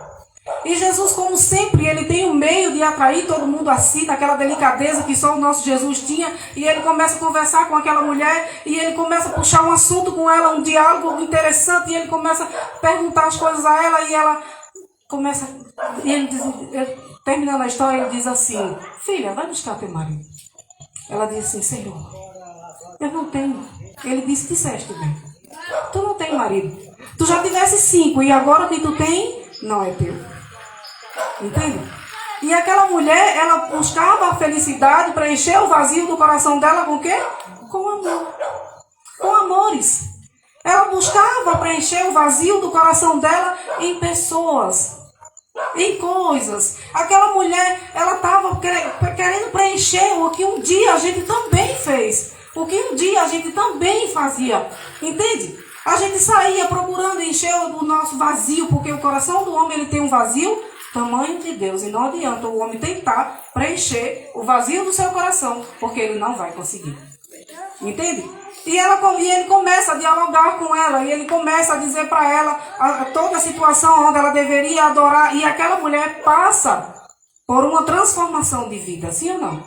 E Jesus, como sempre, ele tem um meio de atrair todo mundo a si, naquela delicadeza que só o nosso Jesus tinha. E ele começa a conversar com aquela mulher. E ele começa a puxar um assunto com ela, um diálogo interessante. E ele começa a perguntar as coisas a ela. E ela começa... terminando a história, ele diz assim: filha, vai buscar teu marido. Ela diz assim: Senhor, eu não tenho. Ele disse: disseste bem, tu não tem marido. Tu já tivesse 5 e agora o que tu tem não é teu. Entende? E aquela mulher, ela buscava a felicidade, preencher o vazio do coração dela com o quê? Com amor. Com amores. Ela buscava preencher o vazio do coração dela em pessoas, em coisas. Aquela mulher, ela estava querendo preencher o que um dia a gente também fez. O que um dia a gente também fazia. Entende? A gente saía procurando encher o nosso vazio, porque o coração do homem ele tem um vazio tamanho de Deus. E não adianta o homem tentar preencher o vazio do seu coração, porque ele não vai conseguir. Entende? E ele começa a dialogar com ela, e ele começa a dizer para ela toda a situação onde ela deveria adorar. E aquela mulher passa por uma transformação de vida, sim ou não?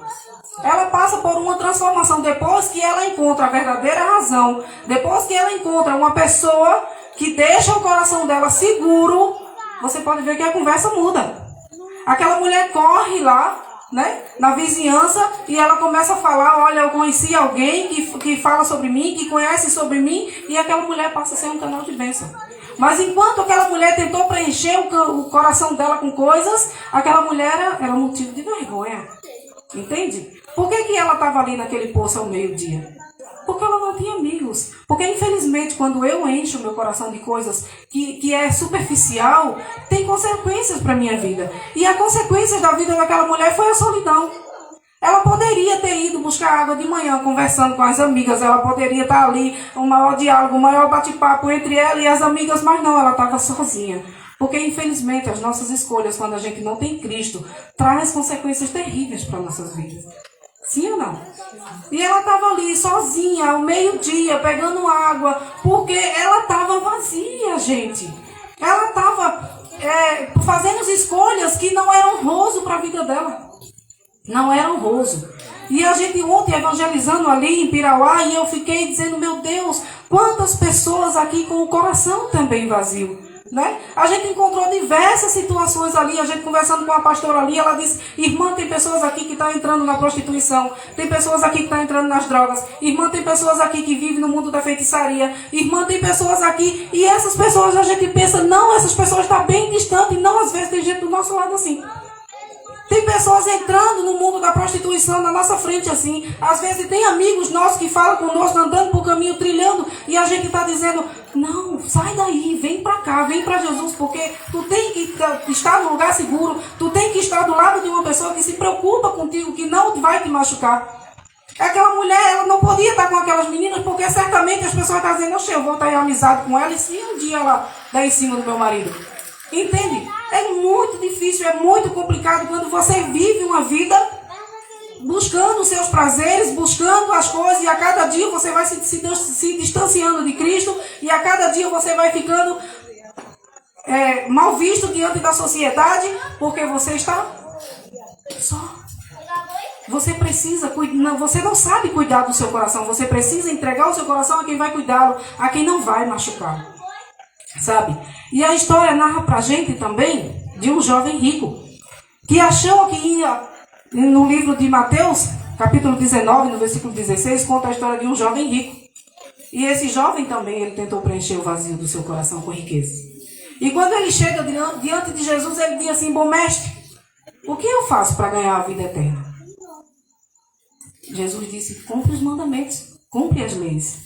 Ela passa por uma transformação depois que ela encontra a verdadeira razão, depois que ela encontra uma pessoa que deixa o coração dela seguro. Você pode ver que a conversa muda. Aquela mulher corre lá, né, na vizinhança, e ela começa a falar: olha, eu conheci alguém que fala sobre mim, que conhece sobre mim. E aquela mulher passa a ser um canal de bênção. Mas enquanto aquela mulher tentou preencher o coração dela com coisas, aquela mulher era motivo de vergonha. Entende? Por que ela estava ali naquele poço ao meio-dia? Porque ela não tinha amigos. Porque infelizmente quando eu encho o meu coração de coisas que é superficial, tem consequências para a minha vida. E a consequência da vida daquela mulher foi a solidão. Ela poderia ter ido buscar água de manhã conversando com as amigas. Ela poderia estar ali, um maior diálogo, um maior bate-papo entre ela e as amigas. Mas não, ela estava sozinha. Porque infelizmente as nossas escolhas, quando a gente não tem Cristo, traz consequências terríveis para nossas vidas. Sim ou não? E ela estava ali sozinha, ao meio-dia, pegando água, porque ela estava vazia, gente. Ela estava fazendo escolhas que não eram honroso para a vida dela. Não era honroso. E a gente ontem evangelizando ali em Pirauá, e eu fiquei dizendo: meu Deus, quantas pessoas aqui com o coração também vazio. Né? A gente encontrou diversas situações ali. A gente conversando com a pastora ali, ela disse: irmã, tem pessoas aqui que estão entrando na prostituição, tem pessoas aqui que estão entrando nas drogas, irmã, tem pessoas aqui que vivem no mundo da feitiçaria, irmã, tem pessoas aqui. E essas pessoas a gente pensa: não, essas pessoas estão bem distantes. E não, às vezes tem gente do nosso lado assim. Tem pessoas entrando no mundo da prostituição na nossa frente assim. Às vezes tem amigos nossos que falam conosco, andando por caminho, trilhando, e a gente está dizendo: não, sai daí, vem para cá, vem para Jesus, porque tu tem que estar num lugar seguro, tu tem que estar do lado de uma pessoa que se preocupa contigo, que não vai te machucar. Aquela mulher, ela não podia estar com aquelas meninas, porque certamente as pessoas estão dizendo: oxe, eu vou estar em amizade com ela, e se um dia ela der em cima do meu marido? Entende? É muito difícil, é muito complicado quando você vive uma vida buscando os seus prazeres, buscando as coisas, e a cada dia você vai se distanciando de Cristo, e a cada dia você vai ficando mal visto diante da sociedade, porque você está só. Você precisa cuidar, você não sabe cuidar do seu coração, você precisa entregar o seu coração a quem vai cuidá-lo, a quem não vai machucá-lo. Sabe? E a história narra pra gente também de um jovem rico que achou que ia, no livro de Mateus, capítulo 19, no versículo 16, conta a história de um jovem rico. E esse jovem também, ele tentou preencher o vazio do seu coração com riqueza. E quando ele chega diante de Jesus, ele diz assim: bom mestre, o que eu faço para ganhar a vida eterna? Jesus disse: cumpre os mandamentos. cumpre as leis.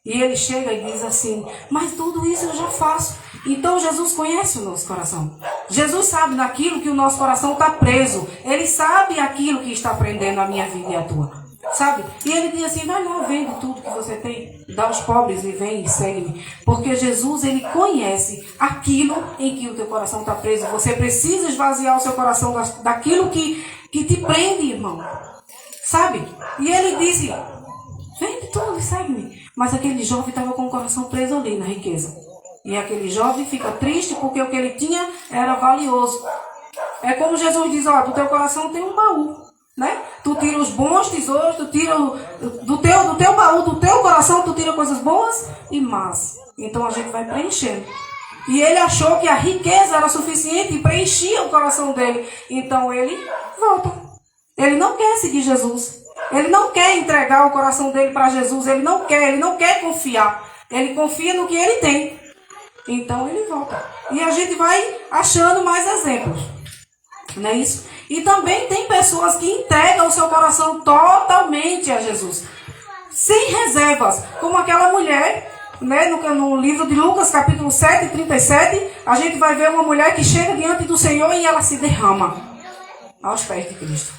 E ele chega e diz assim, mas tudo isso eu já faço. Então Jesus conhece o nosso coração. Jesus sabe naquilo que o nosso coração está preso. Ele sabe aquilo que está prendendo a minha vida e a tua. Sabe? E ele diz assim, vai lá, vende tudo que você tem, dá aos pobres e vem e segue-me. Porque Jesus, ele conhece aquilo em que o teu coração está preso. Você precisa esvaziar o seu coração daquilo que te prende, irmão. Sabe? E ele disse, vende tudo e segue-me. Mas aquele jovem estava com o coração preso ali na riqueza. E aquele jovem fica triste porque o que ele tinha era valioso. É como Jesus diz, ó, do teu coração tem um baú. Né? Tu tira os bons tesouros, tu tira do teu baú, do teu coração, tu tira coisas boas e más. Então a gente vai preenchendo. E ele achou que a riqueza era suficiente e preenchia o coração dele. Então ele volta. Ele não quer seguir Jesus. Ele não quer entregar o coração dele para Jesus. Ele não quer confiar. Ele confia no que ele tem. Então ele volta. E a gente vai achando mais exemplos. Não é isso? E também tem pessoas que entregam o seu coração totalmente a Jesus. Sem reservas. Como aquela mulher, né, no livro de Lucas, capítulo 7, 37, a gente vai ver uma mulher que chega diante do Senhor e ela se derrama aos pés de Cristo.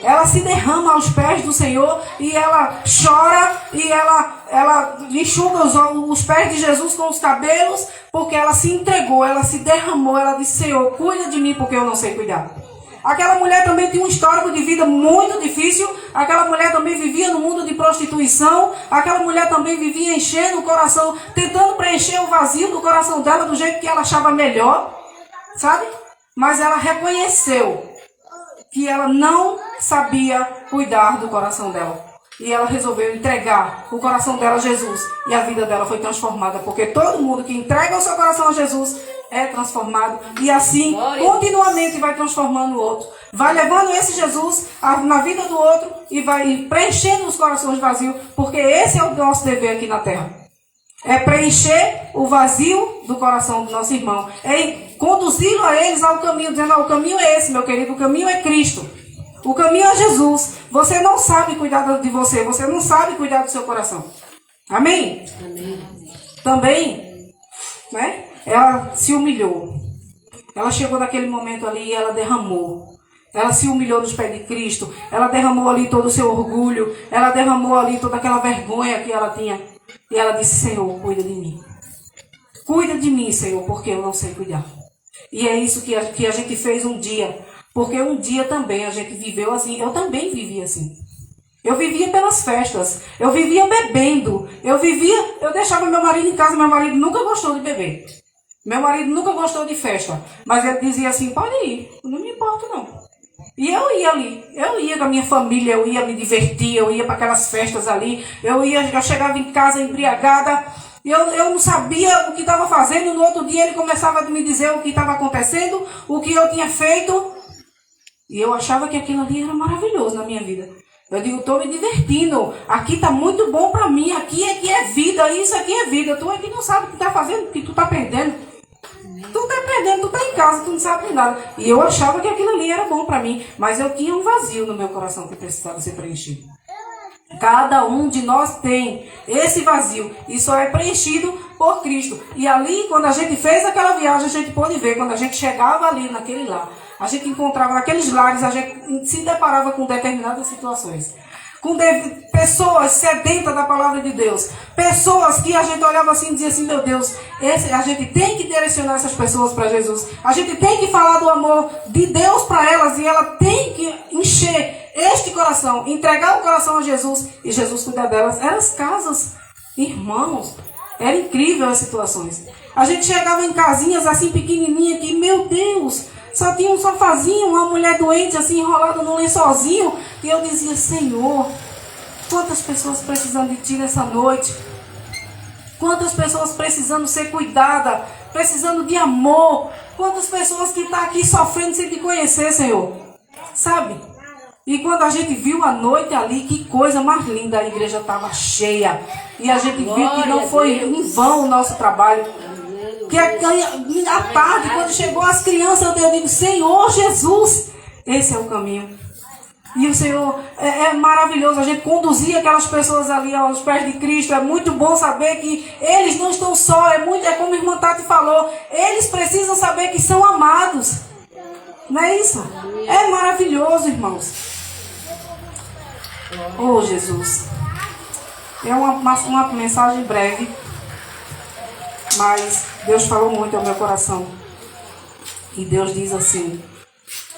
Ela se derrama aos pés do Senhor e ela chora e ela enxuga os pés de Jesus com os cabelos, porque ela se entregou, ela se derramou, ela disse, Senhor, cuida de mim porque eu não sei cuidar. Aquela mulher também tinha um histórico de vida muito difícil, aquela mulher também vivia no mundo de prostituição, aquela mulher também vivia enchendo o coração, tentando preencher o vazio do coração dela do jeito que ela achava melhor, sabe? Mas ela reconheceu que ela não sabia cuidar do coração dela. E ela resolveu entregar o coração dela a Jesus. E a vida dela foi transformada. Porque todo mundo que entrega o seu coração a Jesus é transformado. E assim, continuamente vai transformando o outro. Vai levando esse Jesus na vida do outro e vai preenchendo os corações vazios. Porque esse é o nosso dever aqui na terra. É preencher o vazio do coração do nosso irmão. É conduzi-lo a eles ao caminho, dizendo, o caminho é esse, meu querido, o caminho é Cristo. O caminho é Jesus. Você não sabe cuidar de você, você não sabe cuidar do seu coração. Amém? Amém. Também, né, ela se humilhou. Ela chegou naquele momento ali e ela derramou. Ela se humilhou nos pés de Cristo. Ela derramou ali todo o seu orgulho. Ela derramou ali toda aquela vergonha que ela tinha. E ela disse, Senhor, cuida de mim. Cuida de mim, Senhor, porque eu não sei cuidar. E é isso que a gente fez um dia. Porque um dia também a gente viveu assim. Eu também vivia assim. Eu vivia pelas festas. Eu vivia bebendo. Eu deixava meu marido em casa. Meu marido nunca gostou de beber. Meu marido nunca gostou de festa. Mas ele dizia assim, pode ir. Eu não me importo, não. E eu ia ali, eu ia com a minha família, eu ia me divertir, eu ia para aquelas festas ali, eu chegava em casa embriagada, eu não sabia o que estava fazendo, no outro dia ele começava a me dizer o que estava acontecendo, o que eu tinha feito, e eu achava que aquilo ali era maravilhoso na minha vida. Eu digo, estou me divertindo, aqui está muito bom para mim, aqui é vida, isso aqui é vida, tu aqui não sabe o que está fazendo, o que tu está perdendo. Tu tá perdendo, tu tá em casa, tu não sabe de nada. E eu achava que aquilo ali era bom para mim. Mas eu tinha um vazio no meu coração que precisava ser preenchido. Cada um de nós tem esse vazio. E só é preenchido por Cristo. E ali, quando a gente fez aquela viagem, a gente pôde ver. Quando a gente chegava ali naquele lar, a gente encontrava naqueles lares, a gente se deparava com determinadas situações. Com pessoas sedentas da palavra de Deus. Pessoas que a gente olhava assim e dizia assim, meu Deus, a gente tem que direcionar essas pessoas para Jesus. A gente tem que falar do amor de Deus para elas e ela tem que encher este coração, entregar o coração a Jesus e Jesus cuidar delas. Eram as casas, irmãos, era incrível as situações. A gente chegava em casinhas assim pequenininha que, meu Deus, só tinha um sofazinho, uma mulher doente assim enrolada num lençolzinho. E eu dizia, Senhor, quantas pessoas precisando de Ti nessa noite. Quantas pessoas precisando ser cuidadas, precisando de amor. Quantas pessoas que estão aqui sofrendo sem Te conhecer, Senhor. Sabe? E quando a gente viu a noite ali, que coisa mais linda, a igreja estava cheia. E a gente viu que não foi em vão o nosso trabalho. Que à tarde, quando chegou as crianças, eu digo, Senhor Jesus, esse é o caminho. E o Senhor é maravilhoso. A gente conduzir aquelas pessoas ali aos pés de Cristo. É muito bom saber que eles não estão só. É como a irmã Tati falou. Eles precisam saber que são amados. Não é isso? É maravilhoso, irmãos. Oh, Jesus. É uma mensagem breve. Mas Deus falou muito ao meu coração. E Deus diz assim: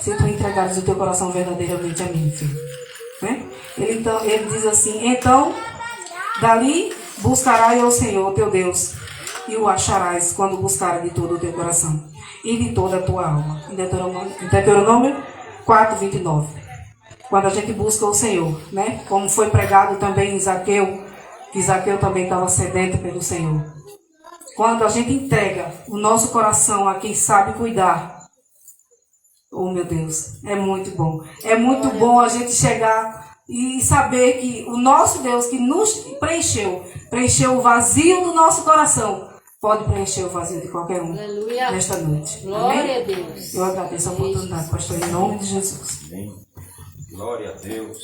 se tu entregares o teu coração verdadeiramente a mim, filho. Né? Ele diz assim: então, dali buscarás ao Senhor teu Deus, e o acharás quando buscares de todo o teu coração e de toda a tua alma. Em Deuteronômio 4:29. Quando a gente busca o Senhor, né? Como foi pregado também em Zaqueu, que Zaqueu também estava sedento pelo Senhor. Quando a gente entrega o nosso coração a quem sabe cuidar, oh, meu Deus, é muito bom. É muito bom a gente chegar e saber que o nosso Deus que nos preencheu o vazio do nosso coração, pode preencher o vazio de qualquer um. Aleluia. Nesta noite. Glória Amém? a Deus. Eu agradeço a oportunidade, pastor, em nome de Jesus. Glória a Deus.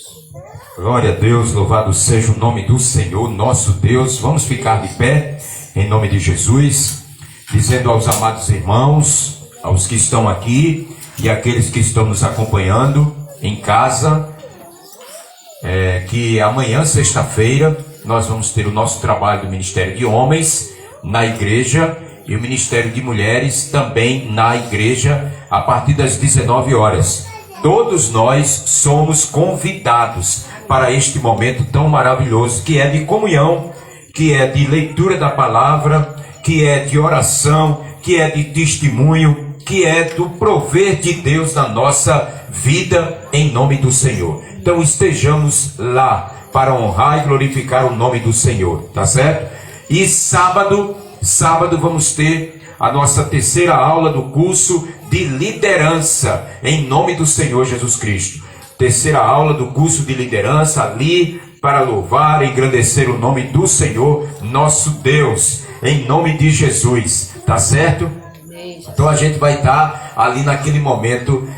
Glória a Deus, louvado seja o nome do Senhor, nosso Deus. Vamos ficar de pé, em nome de Jesus, dizendo aos amados irmãos, aos que estão aqui e aqueles que estão nos acompanhando em casa, que amanhã, sexta-feira, nós vamos ter o nosso trabalho do Ministério de Homens na igreja e o Ministério de Mulheres também na igreja, a partir das 19 horas. Todos nós somos convidados para este momento tão maravilhoso, que é de comunhão, que é de leitura da palavra, que é de oração, que é de testemunho, que é do prover de Deus na nossa vida, em nome do Senhor. Então estejamos lá para honrar e glorificar o nome do Senhor, tá certo? E sábado vamos ter a nossa terceira aula do curso de liderança, em nome do Senhor Jesus Cristo. Terceira aula do curso de liderança, ali para louvar e engrandecer o nome do Senhor, nosso Deus, em nome de Jesus, tá certo? Então a gente vai estar ali naquele momento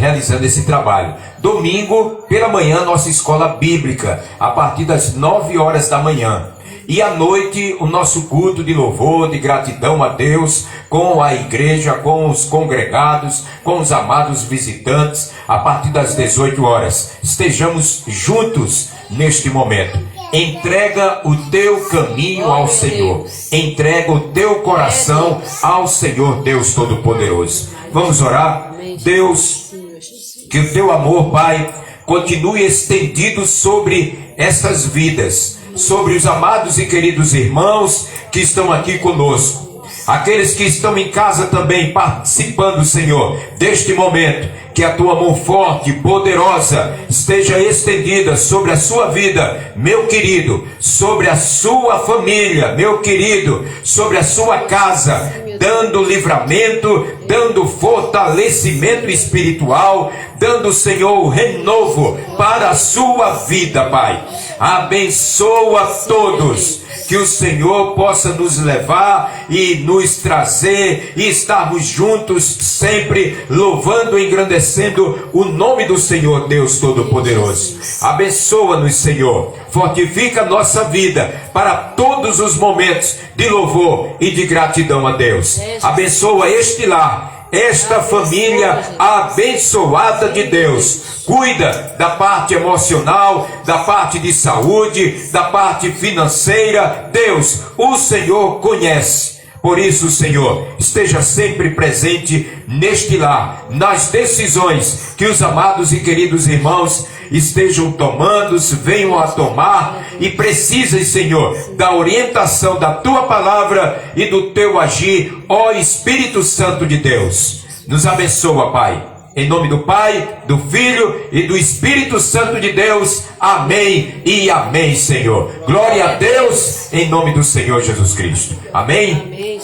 realizando esse trabalho. Domingo, pela manhã, nossa escola bíblica, a partir das 9 horas da manhã. E à noite, o nosso culto de louvor, de gratidão a Deus, com a igreja, com os congregados, com os amados visitantes, a partir das 18 horas. Estejamos juntos neste momento. Entrega o teu caminho ao Senhor. Entrega o teu coração ao Senhor Deus Todo-Poderoso. Vamos orar? Deus, que o teu amor, Pai, continue estendido sobre essas vidas, sobre os amados e queridos irmãos que estão aqui conosco, aqueles que estão em casa também participando, Senhor, deste momento. Que a tua mão forte e poderosa esteja estendida sobre a sua vida, meu querido, sobre a sua família, meu querido, sobre a sua casa, dando livramento, dando fortalecimento espiritual, dando, Senhor, o renovo para a sua vida, Pai. Abençoa todos, que o Senhor possa nos levar e nos trazer e estarmos juntos sempre, louvando e engrandecendo o nome do Senhor Deus Todo-Poderoso. Abençoa-nos, Senhor, fortifica nossa vida para todos os momentos de louvor e de gratidão a Deus. Abençoa este lar, esta família abençoada de Deus. Cuida da parte emocional, da parte de saúde, da parte financeira. Deus, o Senhor conhece. Por isso, Senhor, esteja sempre presente neste lar, nas decisões que os amados e queridos irmãos estejam tomando, venham a tomar, e precisem, Senhor, da orientação da tua palavra e do teu agir, ó Espírito Santo de Deus. Nos abençoa, Pai. Em nome do Pai, do Filho e do Espírito Santo de Deus. Amém e amém, Senhor. Glória a Deus, em nome do Senhor Jesus Cristo. Amém? Amém.